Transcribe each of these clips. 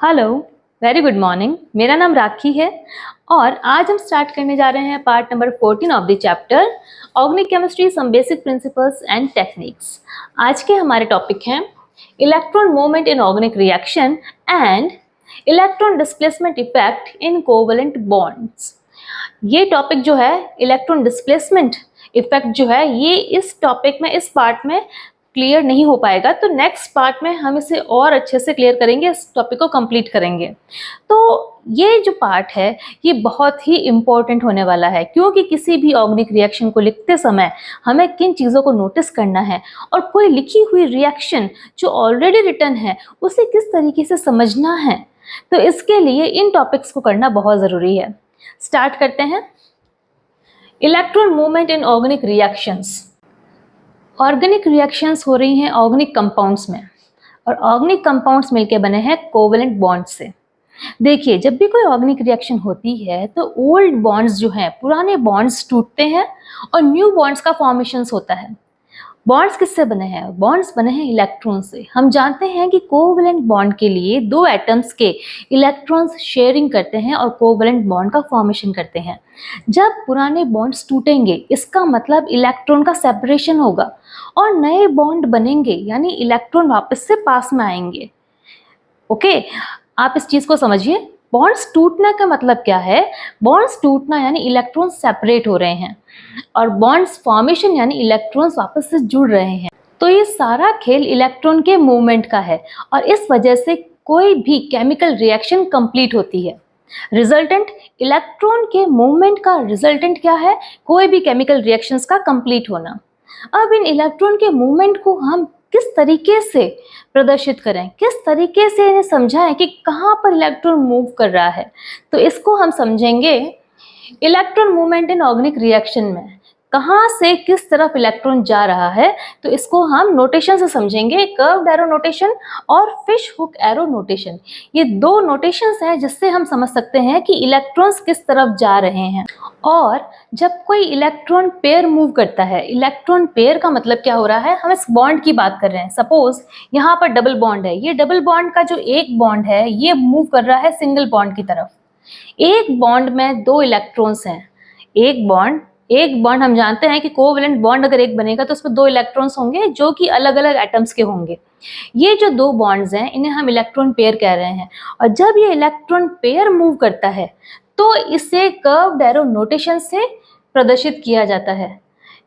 Hello, very good morning. मेरा नाम राखी है और आज हम स्टार्ट करने जा रहे हैं part number 14 of the chapter organic chemistry some basic principles and techniques. आज के हमारे टॉपिक हैं electron movement in organic reaction and electron displacement effect in covalent bonds. ये टॉपिक जो है इलेक्ट्रॉन डिस्प्लेसमेंट इफेक्ट जो है ये इस टॉपिक में इस पार्ट में क्लियर नहीं हो पाएगा, तो नेक्स्ट पार्ट में हम इसे और अच्छे से क्लियर करेंगे, इस टॉपिक को कंप्लीट करेंगे। तो ये जो पार्ट है ये बहुत ही इम्पोर्टेंट होने वाला है, क्योंकि किसी भी ऑर्गेनिक रिएक्शन को लिखते समय हमें किन चीज़ों को नोटिस करना है और कोई लिखी हुई रिएक्शन जो ऑलरेडी रिटन है उसे किस तरीके से समझना है, तो इसके लिए इन टॉपिक्स को करना बहुत ज़रूरी है। स्टार्ट करते हैं। Electron movement in organic reactions. Organic reactions हो रही हैं ऑर्गेनिक कंपाउंड्स में, और ऑर्गेनिक कंपाउंड्स मिलके बने हैं कोवैलेंट बॉन्ड से। देखिए, जब भी कोई ऑर्गेनिक रिएक्शन होती है तो ओल्ड बॉन्ड्स जो हैं, पुराने बॉन्ड्स टूटते हैं और न्यू बॉन्ड्स का फॉर्मेशंस होता है। बॉन्ड्स किससे बने हैं? बॉन्ड्स बने हैं इलेक्ट्रॉन से। हम जानते हैं कि कोवैलेंट बॉन्ड के लिए दो एटम्स के इलेक्ट्रॉन्स शेयरिंग करते हैं और कोवैलेंट बॉन्ड का फॉर्मेशन करते हैं। जब पुराने बॉन्ड्स टूटेंगे इसका मतलब इलेक्ट्रॉन का सेपरेशन होगा और नए बॉन्ड बनेंगे, यानी इलेक्ट्रॉन वापस से पास में आएंगे। ओके, आप इस चीज को समझिए। बॉन्ड्स टूटने का मतलब क्या है? बॉन्ड्स टूटना यानी इलेक्ट्रॉन सेपरेट हो रहे हैं, और बॉन्ड्स फॉर्मेशन यानी इलेक्ट्रॉन्स वापस से जुड़ रहे हैं। तो ये सारा खेल इलेक्ट्रॉन के मूवमेंट का है, और इस वजह से कोई भी केमिकल रिएक्शन कंप्लीट होती है। रिजल्टेंट, इलेक्ट्रॉन के मूवमेंट का रिजल्टेंट क्या है? कोई भी केमिकल रिएक्शंस का कंप्लीट होना। अब इन इलेक्ट्रॉन के मूवमेंट को हम किस तरीके से प्रदर्शित करें, किस तरीके से इन्हें समझाएं कि कहाँ पर इलेक्ट्रॉन मूव कर रहा है, तो इसको हम समझेंगे electron movement in organic reaction में। कहाँ से किस तरफ इलेक्ट्रॉन जा रहा है, तो इसको हम नोटेशन से समझेंगे, कर्व्ड एरो नोटेशन और फिश हुक एरो नोटेशन। ये दो नोटेशंस हैं जिससे हम समझ सकते हैं कि इलेक्ट्रॉन्स किस तरफ जा रहे हैं। और जब कोई इलेक्ट्रॉन पेयर मूव करता है, इलेक्ट्रॉन पेयर का मतलब क्या हो रहा है? हम इस बॉन्ड की बात कर रहे हैं। सपोज यहाँ पर डबल बॉन्ड है, ये डबल बॉन्ड का जो एक बॉन्ड है ये मूव कर रहा है सिंगल बॉन्ड की तरफ। एक बॉन्ड में दो इलेक्ट्रॉन्स हैं। एक बॉन्ड हम जानते हैं कि कोवैलेंट बॉन्ड अगर एक बनेगा तो उसमें दो इलेक्ट्रॉन्स होंगे जो कि अलग अलग एटम्स के होंगे। ये जो दो बॉन्ड्स हैं इन्हें हम इलेक्ट्रॉन पेयर कह रहे हैं, और जब ये इलेक्ट्रॉन पेयर मूव करता है तो इसे कर्व्ड एरो नोटेशन से प्रदर्शित किया जाता है।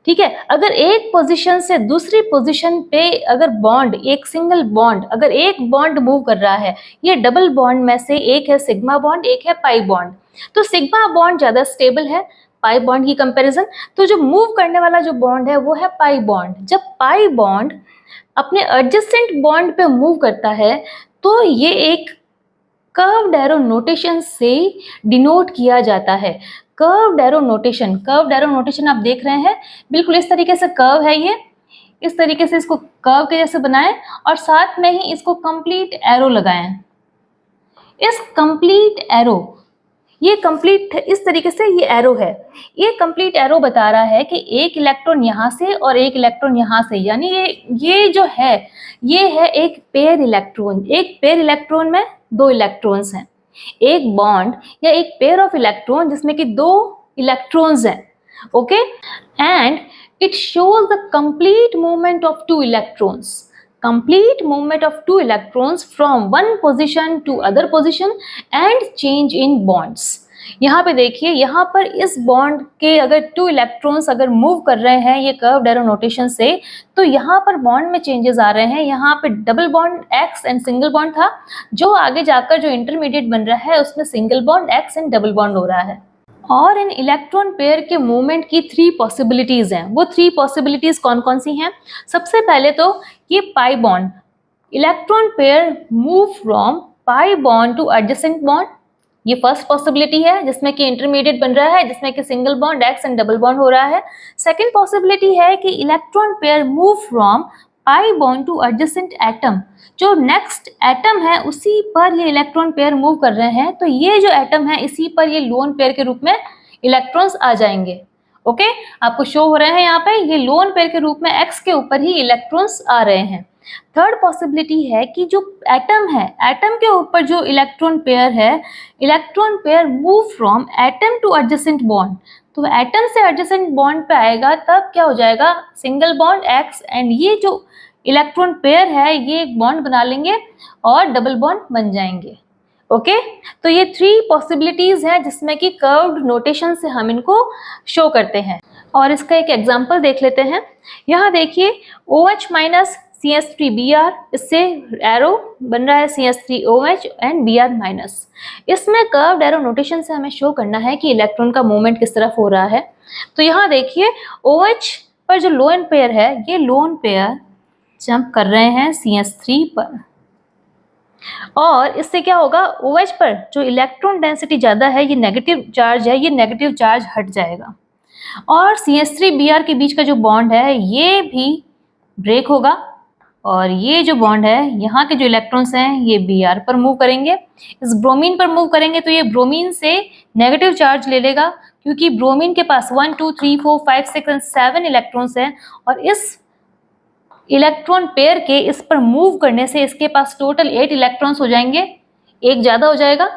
ठीक है, अगर एक पोजीशन से दूसरी पोजीशन पे अगर बॉन्ड, एक सिंगल बॉन्ड, अगर एक बॉन्ड मूव कर रहा है, ये डबल बॉन्ड में से एक है सिग्मा बॉन्ड, एक है पाई बॉन्ड, तो सिग्मा बॉन्ड ज्यादा स्टेबल है पाई बॉन्ड की कंपैरिजन। तो जो मूव करने वाला जो बॉन्ड है वो है पाई बॉन्ड। जब पाई बॉन्ड अपने एडजेसेंट बॉन्ड पे मूव करता है तो ये एक कर्व्ड एरो नोटेशन से डिनोट किया जाता है। कर्व्ड एरो नोटेशन आप देख रहे हैं, बिल्कुल इस तरीके से कर्व है ये, इस तरीके से इसको कर्व के जैसे बनाएं और साथ में ही इसको कंप्लीट एरो लगाएं। इस कंप्लीट एरो, ये कंप्लीट इस तरीके से ये एरो है, ये कंप्लीट एरो बता रहा है कि एक इलेक्ट्रॉन यहाँ से और एक इलेक्ट्रॉन यहाँ से, यानी ये जो है ये है एक पेयर इलेक्ट्रॉन। एक पेयर इलेक्ट्रॉन में दो इलेक्ट्रॉन्स हैं, एक बॉन्ड या एक पेयर ऑफ इलेक्ट्रॉन जिसमें कि दो इलेक्ट्रॉन्स हैं। Okay, and it shows the complete movement of two electrons, complete movement of two electrons from one position to other position and change in bonds। यहाँ पे देखिए, यहाँ पर इस बॉन्ड के अगर टू इलेक्ट्रॉन्स अगर मूव कर रहे हैं ये कर्व्ड एरो नोटेशन से, तो यहाँ पर बॉन्ड में चेंजेस आ रहे हैं। यहाँ पे double bond x and single bond था, जो आगे जाकर जो इंटरमीडिएट बन रहा है उसमें single bond x and double bond हो रहा है। और इन इलेक्ट्रॉन पेयर के मूवमेंट की 3 पॉसिबिलिटीज हैं। वो 3 पॉसिबिलिटीज कौन कौन सी हैं? सबसे पहले तो ये pi bond, electron pair move from pi bond two adjacent bond, ये फर्स्ट पॉसिबिलिटी है जिसमें कि इंटरमीडिएट बन रहा है, जिसमें कि single bond x and double bond हो रहा है। सेकेंड पॉसिबिलिटी है कि electron pair move from pi bond two adjacent atom, जो नेक्स्ट एटम है उसी पर ये इलेक्ट्रॉन पेयर मूव कर रहे हैं, तो ये जो एटम है इसी पर ये लोन पेयर के रूप में इलेक्ट्रॉन्स आ जाएंगे। ओके, आपको शो हो रहे हैं यहाँ पे ये लोन पेयर के रूप में एक्स के ऊपर ही इलेक्ट्रॉन्स आ रहे हैं। थर्ड पॉसिबिलिटी है कि जो एटम है, एटम के ऊपर जो इलेक्ट्रॉन पेयर है, electron pair move from atom two adjacent bond. तो एटम से एडजेसेंट बॉन्ड पे आएगा, तब क्या हो जाएगा, सिंगल बॉन्ड X, एंड ये जो इलेक्ट्रॉन पेयर है ये एक बॉन्ड बना लेंगे और डबल बॉन्ड बन जाएंगे। ओके तो ये 3 पॉसिबिलिटीज हैं जिसमें कि कर्व्ड नोटेशन से हम इनको शो करते हैं। और इसका एक एग्जांपल देख लेते हैं। यहाँ देखिए OH माइनस CH3Br, इससे एरो बन रहा है CH3OH एंड Br माइनस। इसमें कर्व्ड एरो नोटेशन से हमें शो करना है कि इलेक्ट्रॉन का मूवमेंट किस तरफ हो रहा है। तो यहाँ देखिए OH पर जो लोन पेयर है, ये लोन पेयर जंप कर रहे हैं CH3 पर, और इससे क्या होगा, OH पर जो इलेक्ट्रॉन डेंसिटी ज़्यादा है, ये नेगेटिव चार्ज है, ये नेगेटिव चार्ज हट जाएगा और CH3Br के बीच का जो बॉन्ड है ये भी ब्रेक होगा, और ये जो बॉन्ड है, यहाँ के जो इलेक्ट्रॉन्स हैं ये Br पर मूव करेंगे, इस ब्रोमीन पर मूव करेंगे तो ये ब्रोमीन से नेगेटिव चार्ज ले लेगा, क्योंकि ब्रोमीन के पास 1 2 3 4 5 6 और 7 इलेक्ट्रॉन्स हैं, और इस इलेक्ट्रॉन पेयर के इस पर मूव करने से इसके पास टोटल 8 इलेक्ट्रॉन्स हो जाएंगे, एक ज़्यादा हो जाएगा,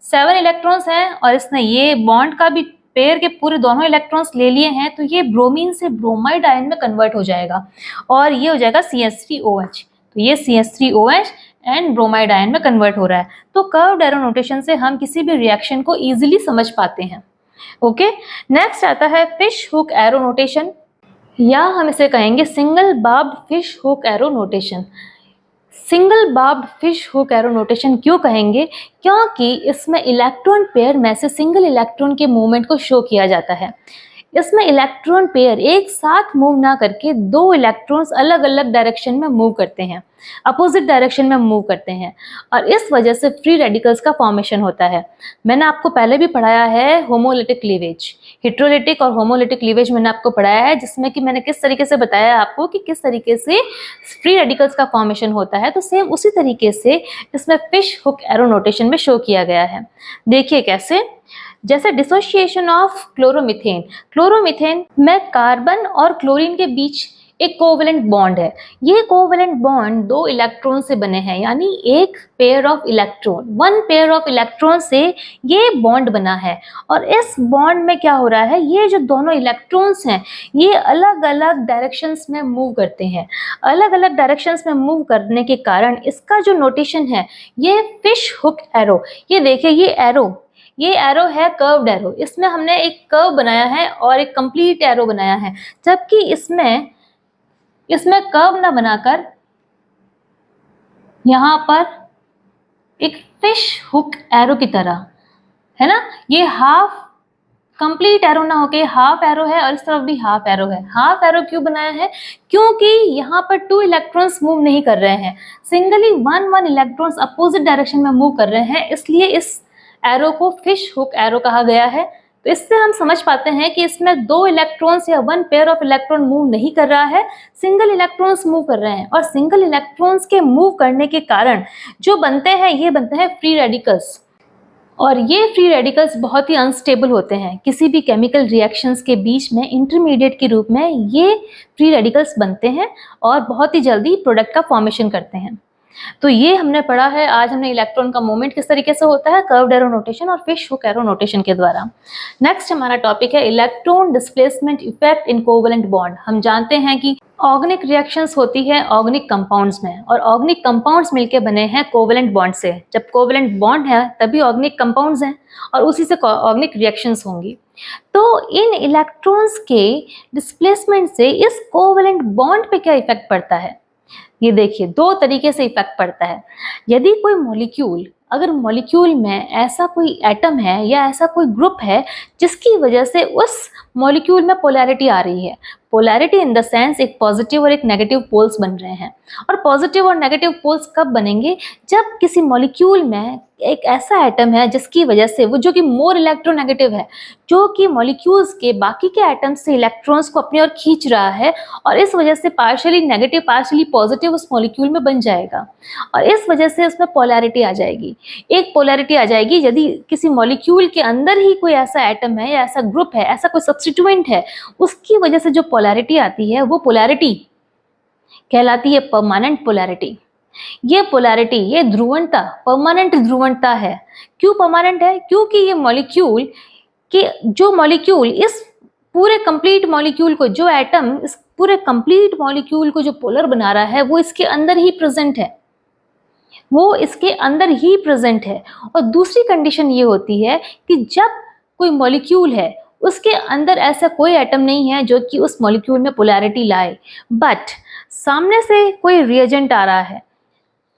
7 इलेक्ट्रॉन्स हैं, और इसने ये बॉन्ड का भी पेयर के पूरे दोनों इलेक्ट्रॉन्स ले लिए हैं, तो ये ब्रोमीन से ब्रोमाइड आयन में कन्वर्ट हो जाएगा और ये हो जाएगा CH3OH। तो ये CH3OH एंड ब्रोमाइड आयन में कन्वर्ट हो रहा है। तो कर्व्ड एरो नोटेशन से हम किसी भी रिएक्शन को इजीली समझ पाते हैं। ओके, नेक्स्ट आता है फिश हुक एरो नोटेशन, या हम इसे कहेंगे single barbed fish hook arrow notation. Single barbed fish hook arrow notation क्यों कहेंगे, क्योंकि इसमें इलेक्ट्रॉन पेयर में से सिंगल इलेक्ट्रॉन के मूवमेंट को शो किया जाता है। इसमें इलेक्ट्रॉन पेयर एक साथ मूव ना करके 2 इलेक्ट्रॉन्स अलग अलग डायरेक्शन में मूव करते हैं, अपोजिट डायरेक्शन में मूव करते हैं, और इस वजह से फ्री रेडिकल्स का फॉर्मेशन होता है। मैंने आपको पहले भी पढ़ाया है होमोलिटिक क्लीवेज, हेटेरोलिटिक और होमोलिटिक क्लीवेज मैंने आपको पढ़ाया है, जिसमें कि मैंने किस तरीके से बताया आपको कि किस तरीके से फ्री रेडिकल्स का फॉर्मेशन होता है। तो सेम उसी तरीके से इसमें फिश हुक एरो नोटेशन में शो किया गया है। देखिए कैसे, जैसे डिसोसिएशन ऑफ क्लोरोमीथेन, क्लोरोमीथेन में कार्बन और क्लोरीन के बीच एक कोवेलेंट बॉन्ड है। ये कोवेलेंट बॉन्ड 2 इलेक्ट्रॉन से बने हैं, यानी एक pair of electron, 1 pair of electron से ये बॉन्ड बना है। और इस बॉन्ड में क्या हो रहा है, ये जो दोनों इलेक्ट्रॉन्स हैं ये अलग अलग डायरेक्शंस में मूव करते हैं। अलग अलग डायरेक्शंस में मूव करने के कारण इसका जो नोटेशन है ये फिश हुक एरो, ये देखिए ये एरो है कर्व्ड एरो, इसमें हमने एक कर्व बनाया है और एक कंप्लीट एरो बनाया है, जबकि इसमें कर्व ना बनाकर यहाँ पर एक फिश हुक एरो की तरह है ना, ये हाफ कंप्लीट एरो ना होके हाफ एरो है, और इस तरफ भी हाफ एरो है। हाफ एरो क्यों बनाया है, क्योंकि यहाँ पर 2 इलेक्ट्रॉन्स मूव नहीं कर रहे हैं, सिंगली 1 इलेक्ट्रॉन्स अपोजिट डायरेक्शन में मूव कर रहे हैं, इसलिए इस एरो को फिश हुक एरो कहा गया है। तो इससे हम समझ पाते हैं कि इसमें 2 इलेक्ट्रॉन्स या 1 पेयर ऑफ इलेक्ट्रॉन मूव नहीं कर रहा है, सिंगल इलेक्ट्रॉन्स मूव कर रहे हैं, और सिंगल इलेक्ट्रॉन्स के मूव करने के कारण जो बनते हैं ये बनते हैं फ्री रेडिकल्स। और ये फ्री रेडिकल्स बहुत ही अनस्टेबल होते हैं, किसी भी केमिकल रिएक्शंस के बीच में इंटरमीडिएट के रूप में ये फ्री रेडिकल्स बनते हैं और बहुत ही जल्दी प्रोडक्ट का फॉर्मेशन करते हैं। तो ये हमने पढ़ा है, आज हमने इलेक्ट्रॉन का मूवमेंट किस तरीके से होता है कर्व्ड एरो नोटेशन और फिश हुक एरो नोटेशन के द्वारा। नेक्स्ट हमारा टॉपिक है इलेक्ट्रॉन डिस्प्लेसमेंट इफेक्ट इन कोवेलेंट बॉन्ड। हम जानते हैं कि ऑर्गेनिक रिएक्शंस होती है ऑर्गेनिक कंपाउंड्स में, और ऑर्गेनिक कंपाउंड्स मिलके बने हैं कोवेलेंट बॉन्ड से। जब कोवेलेंट बॉन्ड है तभी ऑर्गेनिक कंपाउंड्स हैं और उसी से ऑर्गेनिक रिएक्शंस होंगी। तो इन इलेक्ट्रॉन्स के डिस्प्लेसमेंट से इस कोवेलेंट बॉन्ड पे क्या इफेक्ट पड़ता है, ये देखिए 2 तरीके से इफेक्ट पड़ता है। यदि कोई मॉलिक्यूल, अगर मॉलिक्यूल में ऐसा कोई एटम है या ऐसा कोई ग्रुप है जिसकी वजह से उस मॉलिक्यूल में पोलैरिटी आ रही है, पोलैरिटी इन द सेंस एक पॉजिटिव और एक नेगेटिव पोल्स बन रहे हैं, और पॉजिटिव और नेगेटिव पोल्स कब बनेंगे, जब किसी मॉलिक्यूल में एक ऐसा एटम है जिसकी वजह से वो जो कि मोर इलेक्ट्रोनेगेटिव है, जो कि मॉलिक्यूल्स के बाकी के एटम्स से इलेक्ट्रॉन्स को अपनी ओर खींच रहा है, और इस वजह से पार्शियली नेगेटिव पार्शियली पॉजिटिव उस मॉलिक्यूल में बन जाएगा, और इस वजह से उसमें पोलैरिटी आ जाएगी। एक पोलैरिटी आ जाएगी यदि किसी मॉलिक्यूल के अंदर ही कोई ऐसा एटम है या ऐसा ग्रुप है, ऐसा कोई सब्स्टिट्यूएंट है, उसकी वजह से जो पोलैरिटी आती है वो पोलैरिटी कहलाती है परमानेंट पोलैरिटी। ये पोलैरिटी, ये ध्रुवणता परमानेंट ध्रुवणता है। क्यों परमानेंट है? क्योंकि ये मॉलिक्यूल के जो मॉलिक्यूल इस पूरे कंप्लीट मॉलिक्यूल को, जो एटम इस पूरे कंप्लीट मॉलिक्यूल को जो पोलर बना रहा है, वो इसके अंदर ही प्रेजेंट है, वो इसके अंदर ही प्रेजेंट है। और दूसरी कंडीशन ये होती है कि जब कोई मॉलिक्यूल है उसके अंदर ऐसा कोई एटम नहीं है जो कि उस मॉलिक्यूल में पोलैरिटी लाए, बट सामने से कोई रिएजेंट आ रहा है।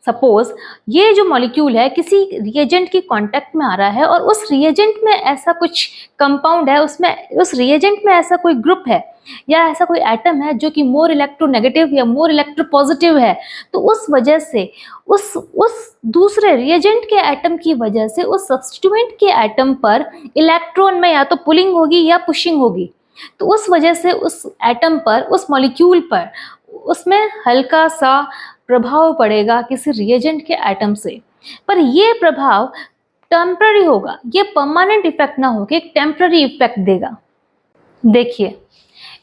सपोज ये जो मॉलिक्यूल है किसी रिएजेंट की कांटेक्ट में आ रहा है और उस रिएजेंट में ऐसा कुछ कंपाउंड है, उसमें उस रिएजेंट में ऐसा कोई ग्रुप है या ऐसा कोई एटम है जो कि मोर इलेक्ट्रोनेगेटिव या मोर इलेक्ट्रोपॉजिटिव है, तो उस वजह से उस दूसरे रिएजेंट के एटम की वजह से उस सब्स्टिट्यूएंट के एटम पर इलेक्ट्रॉन में या तो पुलिंग होगी या पुशिंग होगी। तो उस वजह से उस एटम पर, उस मॉलिक्यूल पर, उसमें हल्का सा प्रभाव पड़ेगा किसी रिएजेंट के एटम से, पर ये प्रभाव टेम्पररी होगा, ये परमानेंट इफेक्ट ना होकर एक टेम्पररी इफेक्ट देगा। देखिए,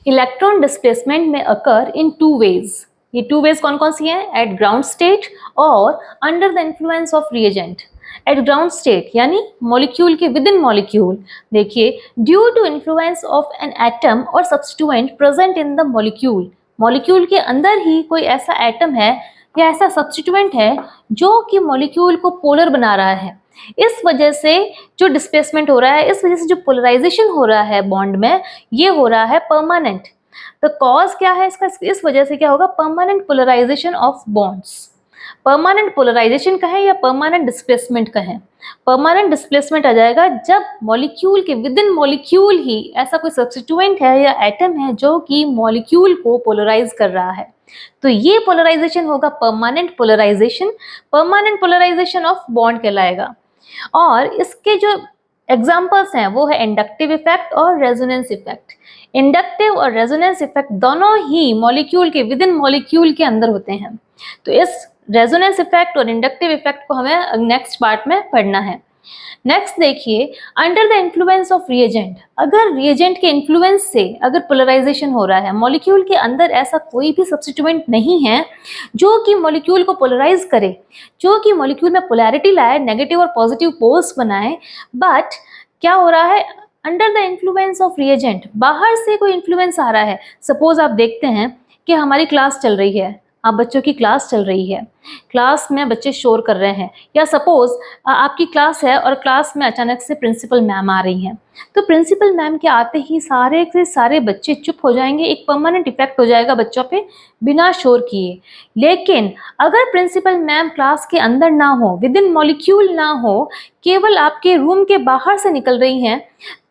इलेक्ट्रॉन डिस्प्लेसमेंट में अकर इन टू वेज। ये टू वेज कौन कौन सी हैं? एट ग्राउंड स्टेट और under the influence of reagent. At ground state यानी मॉलिक्यूल के विद इन मॉलिक्यूल। देखिए, due to influence of an atom और substituent present in the molecule. Molecule के अंदर ही कोई ऐसा एटम है या ऐसा सब्स्टिट्यूएंट है जो कि मॉलिक्यूल को पोलर बना रहा है। इस वजह से जो डिस्प्लेसमेंट हो रहा है, इस वजह से जो पोलराइजेशन हो रहा है बॉन्ड में, ये हो रहा है परमानेंट। तो कॉज क्या है इसका? इस वजह से क्या होगा? Permanent polarization of bonds. Permanent polarization का है या परमानेंट डिस्प्लेसमेंट का है? परमानेंट डिस्प्लेसमेंट आ जाएगा जब मॉलिक्यूल के विद इन मॉलिक्यूल ही ऐसा कोई सब्स्टिट्यूएंट है या एटम है जो कि मॉलिक्यूल को पोलराइज कर रहा है। तो ये पोलराइजेशन होगा permanent polarization. Permanent polarization of bond कहलाएगा। और इसके जो एग्जाम्पल्स हैं वो है इंडक्टिव इफेक्ट और रेजोनेंस इफेक्ट। इंडक्टिव और रेजोनेंस इफेक्ट दोनों ही मॉलिक्यूल के विद इन मॉलिक्यूल के अंदर होते हैं। तो इस रेजोनेंस इफेक्ट और इंडक्टिव इफेक्ट को हमें नेक्स्ट पार्ट में पढ़ना है। नेक्स्ट देखिए, under the influence of reagent. अगर रिएजेंट के इन्फ्लुएंस से अगर पोलराइजेशन हो रहा है, मॉलिक्यूल के अंदर ऐसा कोई भी सब्स्टिट्यूएंट नहीं है जो कि मॉलिक्यूल को पोलराइज करे, जो कि मॉलिक्यूल में पोलैरिटी लाए, नेगेटिव और पॉजिटिव पोल्स बनाए, बट क्या हो रहा है? Under the influence of reagent, बाहर से कोई इन्फ्लुएंस आ रहा है। सपोज आप देखते हैं कि हमारी क्लास चल रही है, आप बच्चों की क्लास चल रही है, क्लास में बच्चे शोर कर रहे हैं, या सपोज आपकी क्लास है और क्लास में अचानक से प्रिंसिपल मैम आ रही हैं, तो प्रिंसिपल मैम के आते ही सारे के सारे बच्चे चुप हो जाएंगे, एक परमानेंट इफेक्ट हो जाएगा बच्चों पे बिना शोर किए। लेकिन अगर प्रिंसिपल मैम क्लास के अंदर ना हो, विद इन मॉलिक्यूल ना हो, केवल आपके रूम के बाहर से निकल रही हैं,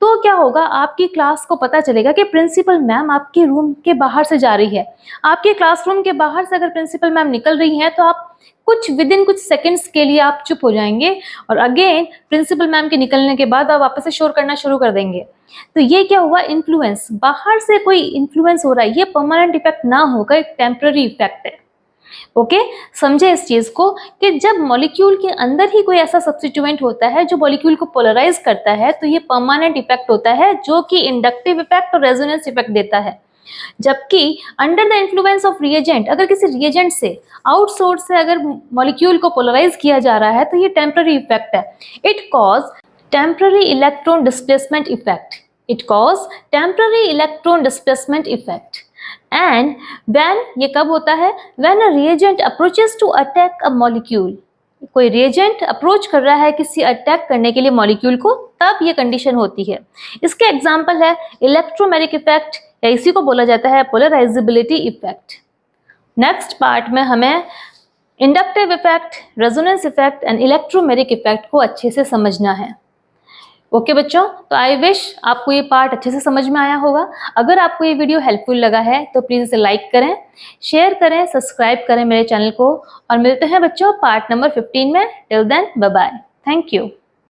तो क्या होगा? आपकी क्लास को पता चलेगा कि प्रिंसिपल मैम आपके रूम के बाहर से जा रही है। आपके क्लासरूम के बाहर से अगर प्रिंसिपल मैम निकल रही हैं तो आप विद इन कुछ सेकंड्स के लिए आप चुप हो जाएंगे और अगेन प्रिंसिपल मैम के निकलने के बाद आप वापस से शोर करना शुरू कर देंगे। तो ये क्या हुआ? इन्फ्लुएंस, बाहर से कोई इन्फ्लुएंस हो रहा है। ये परमानेंट इफेक्ट ना होकर एक टेम्पररी इफेक्ट है। ओके, समझे इस चीज को कि जब मॉलिक्यूल के अंदर ही कोई ऐसा सब्स्टिट्यूएंट होता है जो मॉलिक्यूल को पोलराइज करता है तो ये परमानेंट इफेक्ट होता है, जो कि इंडक्टिव इफेक्ट और रेजोनेंस इफेक्ट देता है। जबकि under the influence of reagent, अगर किसी रिएजेंट से, आउटसोर्स से अगर मॉलिक्यूल को पोलराइज किया जा रहा है तो ये टेम्पररी इफेक्ट है। It cause temporary electron displacement effect. It cause temporary electron displacement effect. And when, ये कब होता है? When a reagent approaches to attack a molecule. कोई रिएजेंट अप्रोच कर रहा है किसी अटैक करने के लिए मॉलिक्यूल को, तब ये कंडीशन होती है। इसके एग्जाम्पल है इलेक्ट्रोमेरिक इफेक्ट, या इसी को बोला जाता है पोलराइजेबिलिटी इफेक्ट। नेक्स्ट पार्ट में हमें inductive effect, resonance effect and electromeric effect को अच्छे से समझना है। ओके बच्चों, तो आई विश आपको ये पार्ट अच्छे से समझ में आया होगा। अगर आपको ये वीडियो हेल्पफुल लगा है तो प्लीज़ इसे लाइक करें, शेयर करें, सब्सक्राइब करें मेरे चैनल को, और मिलते हैं बच्चों पार्ट नंबर 15 में। Till then, bye bye, thank you.